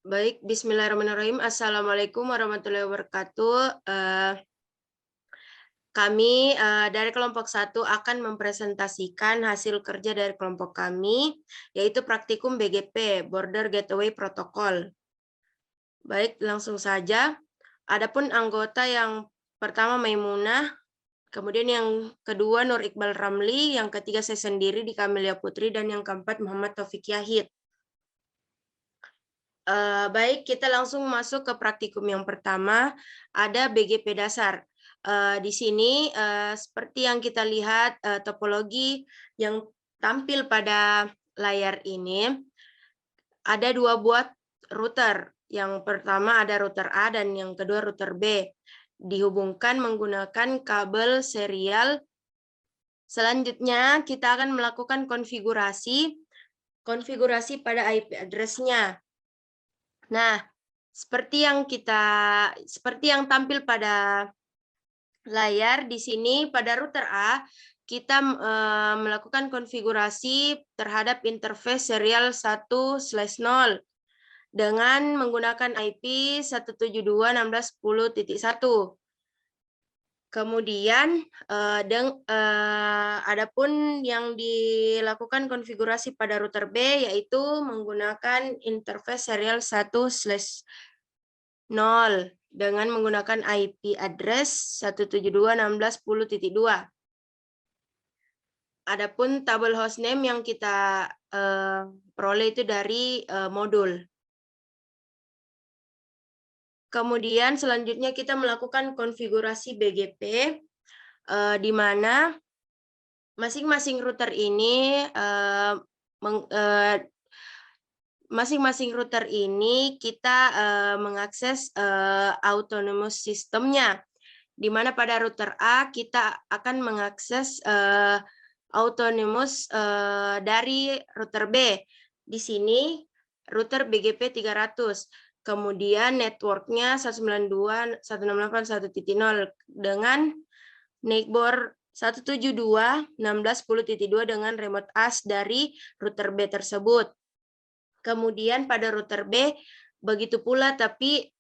Baik, bismillahirrahmanirrahim. Assalamualaikum warahmatullahi wabarakatuh. Kami dari kelompok 1 akan mempresentasikan hasil kerja dari kelompok kami, yaitu praktikum BGP, Border Gateway Protocol. Baik, langsung saja. Adapun anggota yang pertama Maimunah, kemudian yang kedua Nur Iqbal Ramli, yang ketiga saya sendiri Dika Amelia Putri, dan yang keempat Muhammad Taufik Yahid. Baik, kita langsung masuk ke praktikum yang pertama, ada BGP dasar. Di sini seperti yang kita lihat topologi yang tampil pada layar ini, ada dua buah router. Yang pertama ada router A dan yang kedua router B. Dihubungkan menggunakan kabel serial. Selanjutnya kita akan melakukan konfigurasi pada IP address-nya. Nah, seperti yang tampil pada layar di sini pada router A, kita melakukan konfigurasi terhadap interface serial 1/0 dengan menggunakan IP 172.16.10.1. Kemudian adapun yang dilakukan konfigurasi pada router B yaitu menggunakan interface serial 1/0 dengan menggunakan IP address 172.16.10.2. Adapun tabel hostname yang kita peroleh itu dari modul. Kemudian selanjutnya kita melakukan konfigurasi BGP, di mana masing-masing router ini kita mengakses autonomous system-nya, di mana pada router A kita akan mengakses autonomous dari router B. Di sini router BGP 300. Kemudian network-nya 192.168.1.0 dengan neighbor 172.16.10.2 dengan remote AS dari router B tersebut. Kemudian pada router B begitu pula, tapi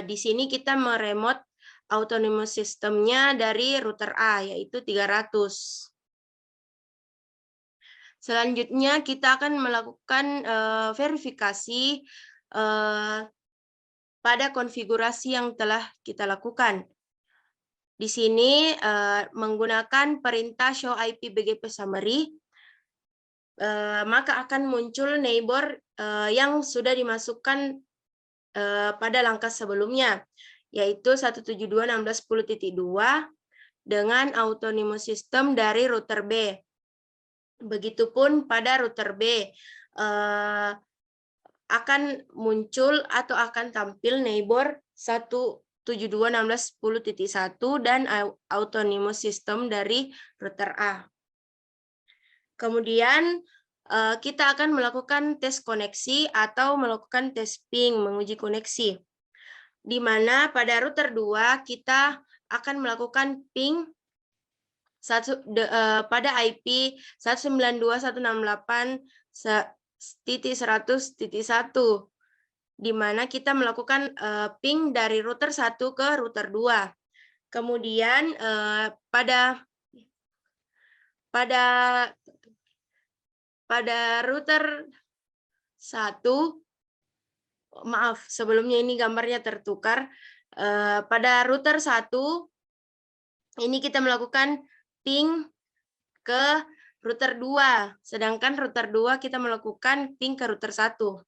di sini kita meremote autonomous system-nya dari router A yaitu 300. Selanjutnya kita akan melakukan verifikasi pada konfigurasi yang telah kita lakukan. Di sini menggunakan perintah show IP BGP summary, maka akan muncul neighbor yang sudah dimasukkan pada langkah sebelumnya, yaitu 172.16.10.2 dengan autonomous system dari router B. Begitupun pada router B akan muncul atau akan tampil neighbor 172.16.10.1 dan autonomous system dari router A. Kemudian kita akan melakukan tes koneksi atau melakukan tes ping, menguji koneksi. Di mana pada router 2 kita akan melakukan ping pada IP 192.168.100.1, di mana kita melakukan ping dari router 1 ke router 2. Kemudian pada router 1, maaf sebelumnya ini gambarnya tertukar. Pada router 1 ini kita melakukan ping ke router 2, sedangkan router 2 kita melakukan ping ke router 1.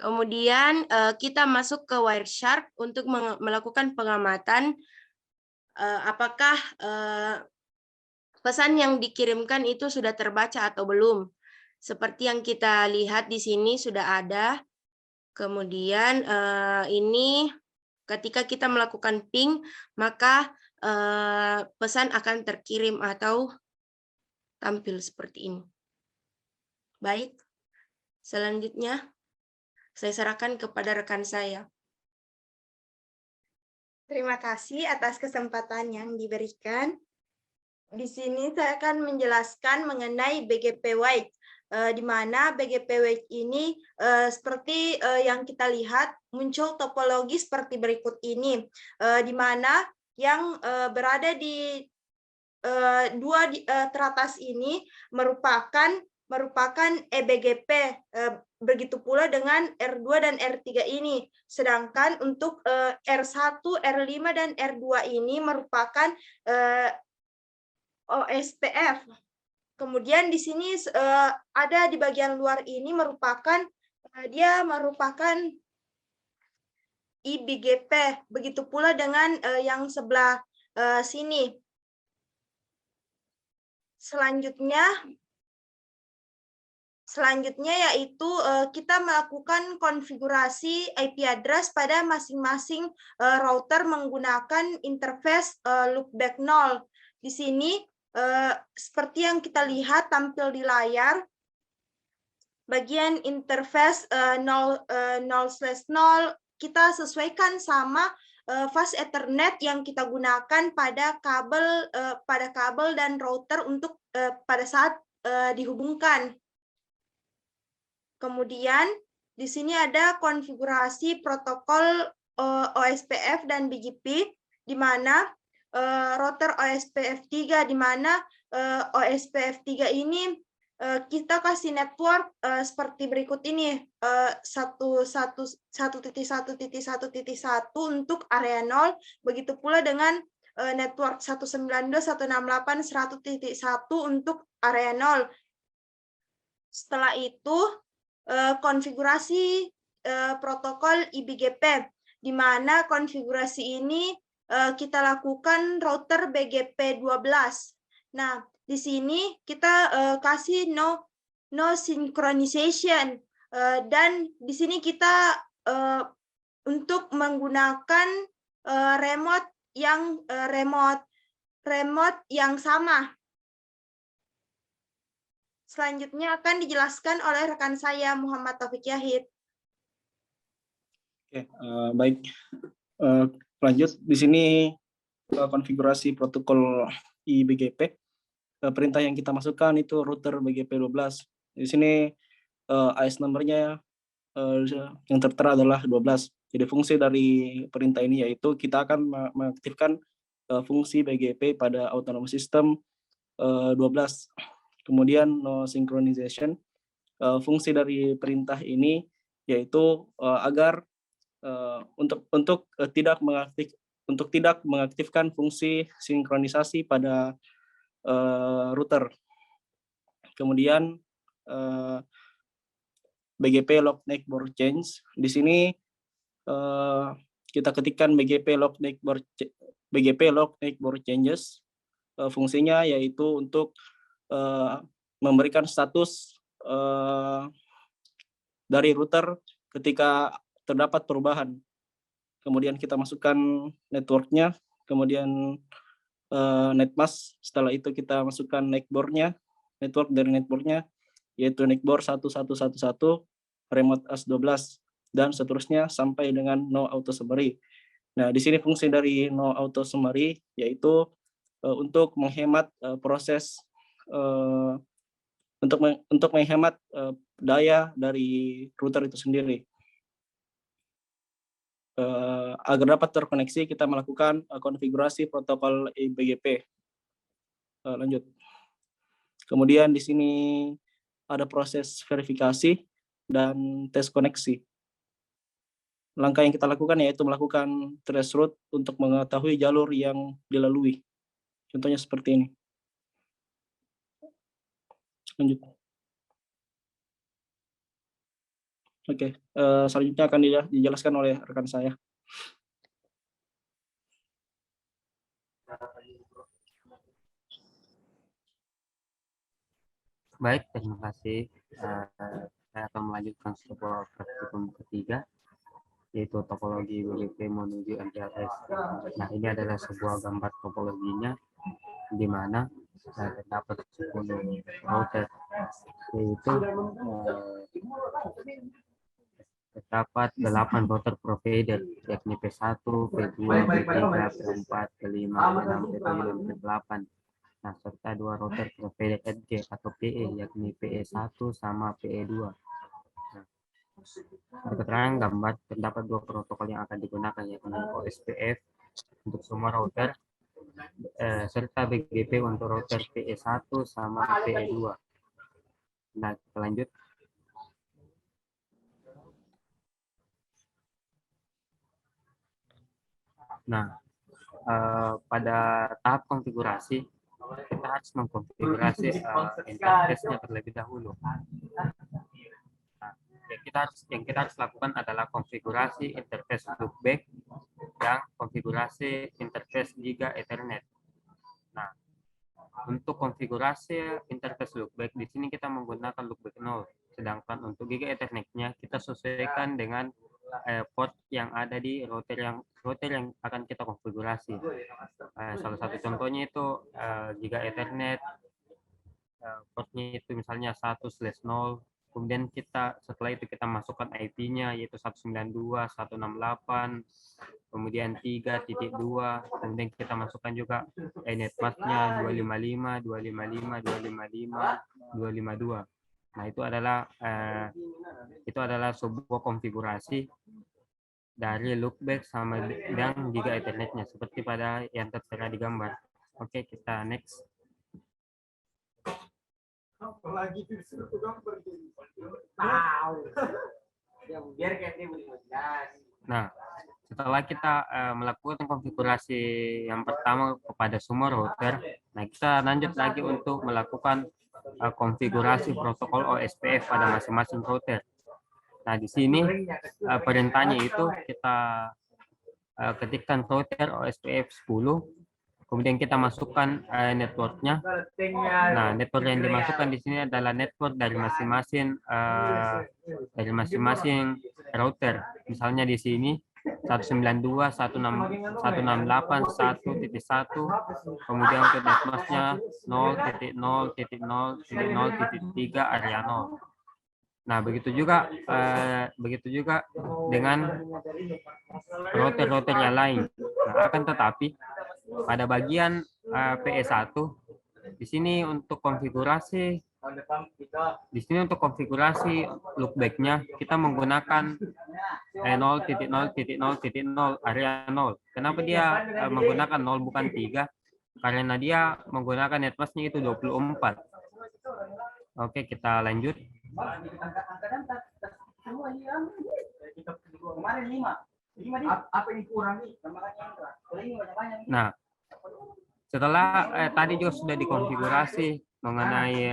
Kemudian kita masuk ke Wireshark untuk melakukan pengamatan apakah pesan yang dikirimkan itu sudah terbaca atau belum. Seperti yang kita lihat di sini sudah ada. Kemudian ini ketika kita melakukan ping, maka pesan akan terkirim atau tampil seperti ini. Baik, selanjutnya saya serahkan kepada rekan saya. Terima kasih atas kesempatan yang diberikan. Di sini saya akan menjelaskan mengenai BGP Wide. di mana BGP Wedge ini seperti yang kita lihat muncul topologi seperti berikut ini, di mana yang berada di dua teratas ini merupakan eBGP, begitu pula dengan R2 dan R3 ini. Sedangkan untuk R1, R5, dan R2 ini merupakan OSPF. Kemudian di sini ada di bagian luar ini dia merupakan eBGP, begitu pula dengan yang sebelah sini. Selanjutnya yaitu kita melakukan konfigurasi IP address pada masing-masing router menggunakan interface loopback 0. Di sini seperti yang kita lihat tampil di layar, bagian interface 0/0 kita sesuaikan sama fast Ethernet yang kita gunakan pada kabel dan router untuk pada saat dihubungkan. Kemudian di sini ada konfigurasi protokol OSPF dan BGP, di mana router OSPF 3, di mana OSPF 3 ini kita kasih network seperti berikut ini, 1.1.1.1.1 untuk area 0, begitu pula dengan network 192.168.100.1 untuk area 0. Setelah itu konfigurasi protokol eBGP, di mana konfigurasi ini kita lakukan router BGP 12. Nah, di sini kita kasih no synchronization, dan di sini kita untuk menggunakan remote yang sama. Selanjutnya akan dijelaskan oleh rekan saya Muhammad Taufik Yahid. Oke, baik. Lanjut di sini konfigurasi protokol eBGP. Perintah yang kita masukkan itu router BGP 12. Di sini AS nomornya yang tertera adalah 12. Jadi fungsi dari perintah ini yaitu kita akan mengaktifkan fungsi BGP pada autonomous system 12. Kemudian no synchronization. Fungsi dari perintah ini yaitu agar untuk tidak mengaktifkan fungsi sinkronisasi pada router. Kemudian BGP log network change. Di sini kita ketikkan BGP log network changes. Fungsinya yaitu untuk memberikan status dari router ketika terdapat perubahan. Kemudian kita masukkan networknya, kemudian netmask. Setelah itu kita masukkan network dari networknya, yaitu netboard 1111, remote AS12, dan seterusnya sampai dengan no auto summary. Nah, di sini fungsi dari no auto summary yaitu untuk menghemat proses untuk menghemat daya dari router itu sendiri. Agar dapat terkoneksi, kita melakukan konfigurasi protokol eBGP. Lanjut. Kemudian di sini ada proses verifikasi dan tes koneksi. Langkah yang kita lakukan yaitu melakukan trace route untuk mengetahui jalur yang dilalui. Contohnya seperti ini. Lanjut. Oke, selanjutnya akan dijelaskan oleh rekan saya. Baik, terima kasih. Saya akan melanjutkan sebuah praktikum ketiga, yaitu topologi BGP menuju MPLS. Nah, ini adalah sebuah gambar topologinya, di mana terdapat 10 router, yaitu terdapat 8 router provider, yakni P1, P2, P3, P4, P5, P6, P7, dan P8. Nah, serta 2 router Private Edge atau PE, yakni PE1 sama PE2. Nah, di keterangan gambar terdapat 2 protokol yang akan digunakan, yakni OSPF untuk semua router, serta BGP untuk router PE1 sama PE2. Nah, kita lanjut. Nah, pada tahap konfigurasi, kita harus mengkonfigurasi interface-nya terlebih dahulu. Nah, yang kita harus lakukan adalah konfigurasi interface loopback dan konfigurasi interface Giga Ethernet. Nah, untuk konfigurasi interface loopback di sini kita menggunakan loopback 0, sedangkan untuk Giga Ethernet-nya kita sesuaikan dengan port yang ada di router yang akan kita konfigurasi. Salah satu contohnya itu Giga Ethernet, portnya itu misalnya 1/0, kemudian setelah itu kita masukkan IP-nya yaitu 192.168, kemudian 3.2, kemudian kita masukkan juga netmask-nya 255, 255, 255, 252. Nah, itu adalah sebuah konfigurasi dari loopback sama dan Giga Ethernet-nya seperti pada yang tertera di gambar. Oke, kita next. Nah, setelah kita melakukan konfigurasi yang pertama kepada semua router, nah kita lanjut lagi untuk melakukan konfigurasi protokol OSPF pada masing-masing router. Nah, di sini perintahnya itu kita ketikkan router OSPF 10, kemudian kita masukkan networknya. Nah, network yang dimasukkan di sini adalah network dari masing-masing router. Misalnya di sini 192.168.1.1, kemudian untuk netmasknya 0.0.0.0.3 area 0. Nah, begitu juga dengan router-router yang lain. Nah, akan tetapi pada bagian PE1 di sini untuk konfigurasi loopback-nya kita menggunakan 0.0.0.0 area 0. Kenapa dia menggunakan 0 bukan 3? Karena dia menggunakan netmask-nya itu 24. Oke, kita lanjut. Nah, setelah tadi juga sudah dikonfigurasi mengenai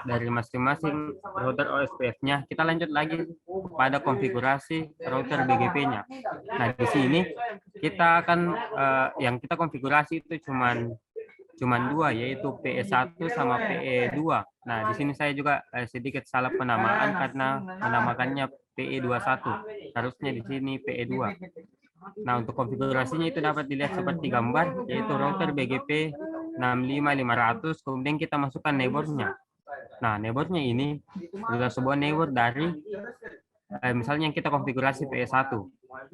dari masing-masing router OSPF-nya, kita lanjut lagi pada konfigurasi router BGP-nya. Nah, di sini kita akan yang kita konfigurasi itu cuman 2, yaitu PE1 sama PE2. Nah, di sini saya juga sedikit salah penamaan karena menamakannya PE21. Harusnya di sini PE2. Nah, untuk konfigurasinya itu dapat dilihat seperti gambar, yaitu router BGP 65500, kemudian kita masukkan neighbor-nya. Nah, neighbor-nya ini adalah sebuah neighbor dari misalnya yang kita konfigurasi PE1.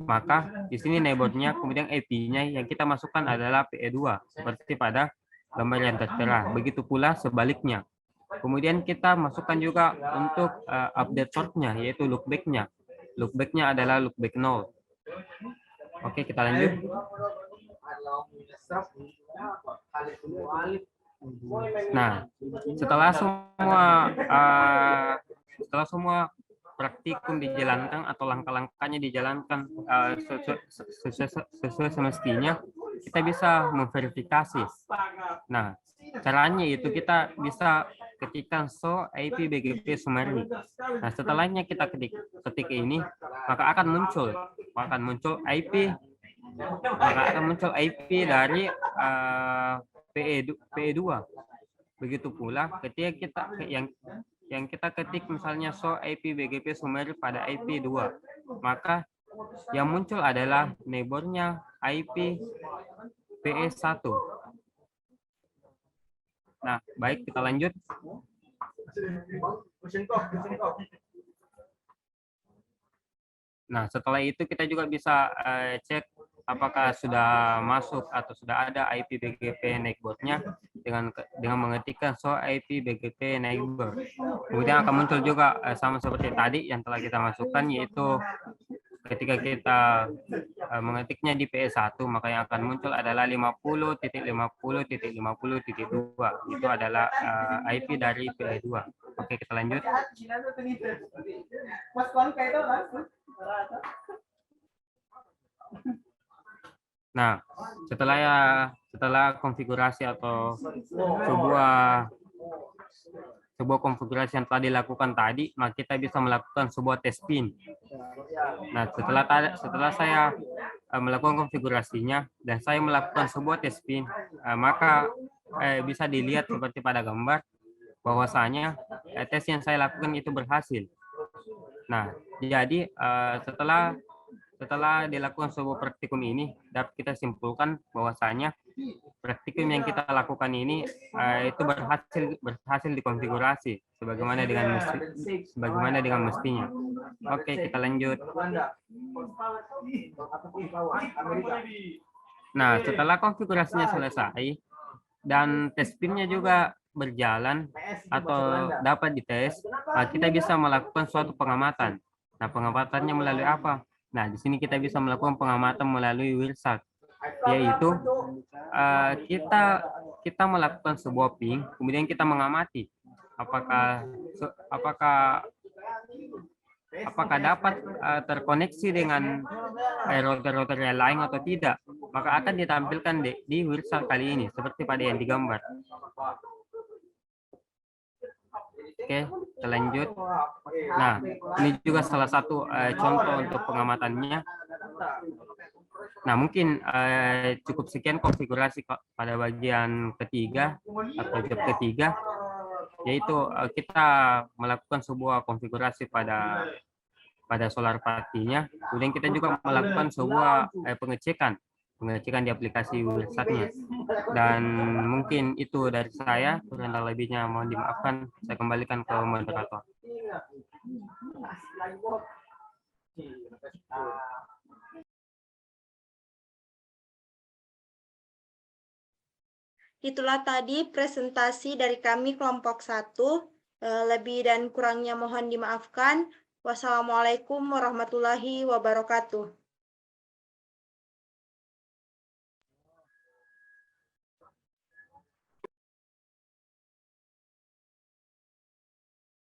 Maka di sini neighbor-nya, kemudian IP-nya yang kita masukkan adalah PE2 seperti pada gambar yang tertera. Begitu pula sebaliknya. Kemudian kita masukkan juga untuk update port-nya, yaitu loopback-nya. Loopback-nya adalah loopback 0. Oke, kita lanjut. Nah, setelah semua praktikum dijalankan atau langkah-langkahnya dijalankan sesuai semestinya, kita bisa memverifikasi. Nah, caranya itu kita bisa ketikkan show IP BGP summary. Nah, setelahnya kita ketik ini, maka akan muncul IP dari PE2. Begitu pula ketika kita yang kita ketik misalnya show IP BGP summary pada IP 2, maka yang muncul adalah neighbor-nya IP PE1. Nah, baik, kita lanjut. Nah, setelah itu kita juga bisa cek apakah sudah masuk atau sudah ada IP BGP network-nya dengan mengetikkan show IP BGP network. Kemudian akan muncul juga sama seperti tadi yang telah kita masukkan, yaitu ketika kita mengetiknya di PE1, maka yang akan muncul adalah 50.50.50.2. Itu adalah IP dari PE2. Oke, kita lanjut. Nah, setelah konfigurasi atau sebuah konfigurasi yang telah dilakukan tadi, maka kita bisa melakukan sebuah tes pin. Nah, setelah saya melakukan konfigurasinya dan saya melakukan sebuah tes pin, maka bisa dilihat seperti pada gambar bahwasanya tes yang saya lakukan itu berhasil. Nah, jadi setelah dilakukan sebuah praktikum ini, dapat kita simpulkan bahwasanya praktikum yang kita lakukan ini itu berhasil dikonfigurasi sebagaimana dengan mestinya. Oke, kita lanjut. Nah, setelah konfigurasinya selesai dan tes pinnya juga berjalan atau dapat dites, kita bisa melakukan suatu pengamatan. Nah, pengamatannya melalui apa? Nah, di sini kita bisa melakukan pengamatan melalui WIRSAT, yaitu kita melakukan sebuah ping, kemudian kita mengamati apakah dapat terkoneksi dengan router-router yang lain atau tidak. Maka akan ditampilkan di WIRSAT kali ini seperti pada yang digambar. Oke, kita lanjut. Nah, ini juga salah satu contoh untuk pengamatannya. Nah, mungkin cukup sekian konfigurasi pada bagian ketiga atau job ketiga, yaitu kita melakukan sebuah konfigurasi pada SolarParty-nya. Kemudian kita juga melakukan sebuah pengecekan di aplikasi WIRSAT-nya. Dan mungkin itu dari saya, kurang lebihnya mohon dimaafkan. Saya kembalikan ke moderator. Itulah tadi presentasi dari kami kelompok 1. Lebih dan kurangnya mohon dimaafkan. Wassalamualaikum warahmatullahi wabarakatuh.